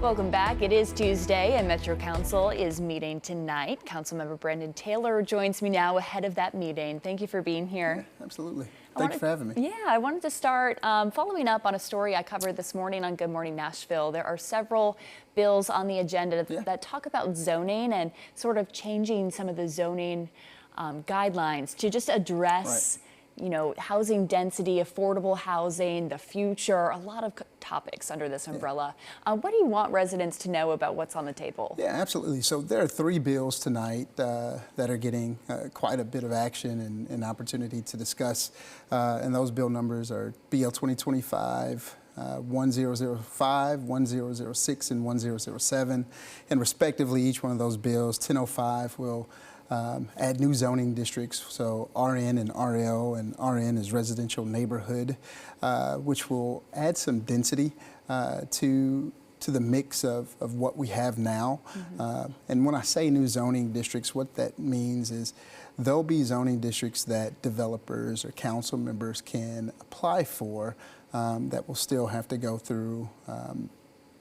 Welcome back. It is Tuesday and Metro Council is meeting tonight. Councilmember Brandon Taylor joins me now ahead of that meeting. Thank you for being here. Yeah, absolutely. Thanks for having me. Yeah, I wanted to start following up on a story I covered this morning on Good Morning Nashville. There are several bills on the agenda that talk about zoning and sort of changing some of the zoning guidelines to just address housing density, affordable housing, the future, a lot of topics under this umbrella. What do you want residents to know about what's on the table? Yeah, absolutely. So there are three bills tonight that are getting quite a bit of action and opportunity to discuss. And those bill numbers are BL 2025, 1005, 1006, and 1007. And respectively, each one of those bills, 1005 will add new zoning districts, so RN and RL, and RN is residential neighborhood, which will add some density to the mix of what we have now. And when I say new zoning districts, what that means is there'll be zoning districts that developers or council members can apply for that will still have to go through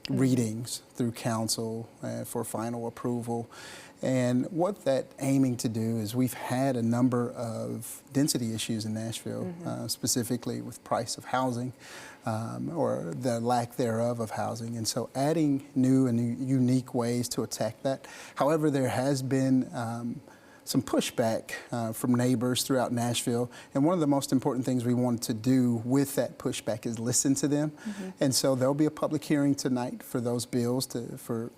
readings through council for final approval. And what that aiming to do is we've had a number of density issues in Nashville, specifically with price of housing or the lack thereof of housing. And so adding new and unique ways to attack that. However, there has been some pushback from neighbors throughout Nashville. And one of the most important things we want to do with that pushback is listen to them. And so there'll be a public hearing tonight for those bills for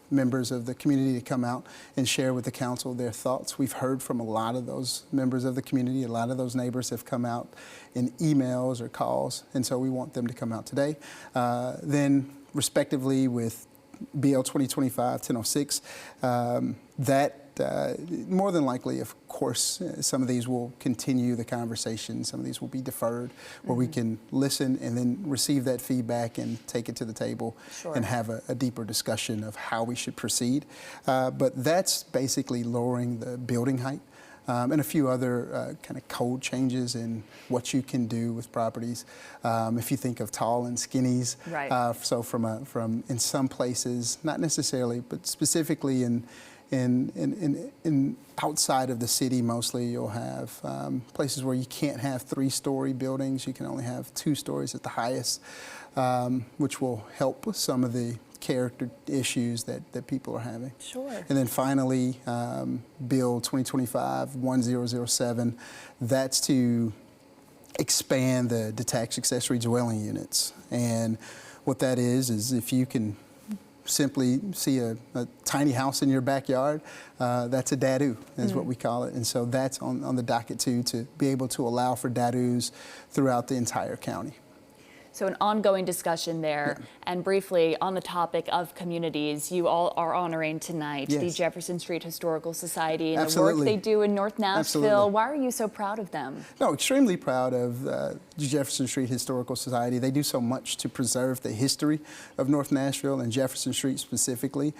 members of the community to come out and share with the council their thoughts. We've heard from a lot of those members of the community. A lot of those neighbors have come out in emails or calls, and so we want them to come out today. Then, respectively, with BL 2025, 1006, more than likely, of course, some of these will continue the conversation. Some of these will be deferred, where we can listen and then receive that feedback and take it to the table and have a deeper discussion of how we should proceed. But that's basically lowering the building height. And a few other kind of code changes in what you can do with properties. If you think of tall and skinnies, so from in some places, not necessarily, but specifically in outside of the city, mostly you'll have places where you can't have 3-story buildings. You can only have 2 stories at the highest, which will help with some of the character issues that people are having. And then finally, Bill 2025-1007, that's to expand the detached accessory dwelling units. And what that is if you can simply see a tiny house in your backyard, that's a dadu, is what we call it. And so that's on the docket too, to be able to allow for dadus throughout the entire county. So an ongoing discussion there. And briefly, on the topic of communities, you all are honoring tonight the Jefferson Street Historical Society and the work they do in North Nashville. Why are you so proud of them? No, extremely proud of the Jefferson Street Historical Society. They do so much to preserve the history of North Nashville and Jefferson Street specifically.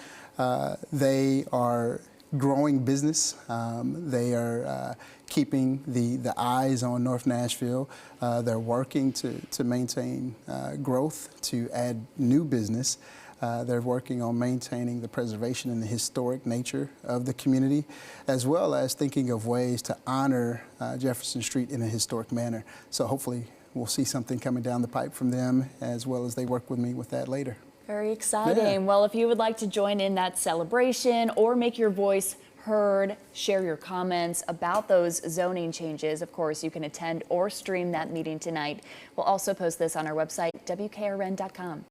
They are growing business. They are keeping the eyes on North Nashville. They're working to maintain growth, to add new business. They're working on maintaining the preservation and the historic nature of the community, as well as thinking of ways to honor Jefferson Street in a historic manner. So hopefully we'll see something coming down the pipe from them, as well as they work with me with that later. Very exciting. Well, if you would like to join in that celebration or make your voice heard, share your comments about those zoning changes, of course, you can attend or stream that meeting tonight. We'll also post this on our website, WKRN.com.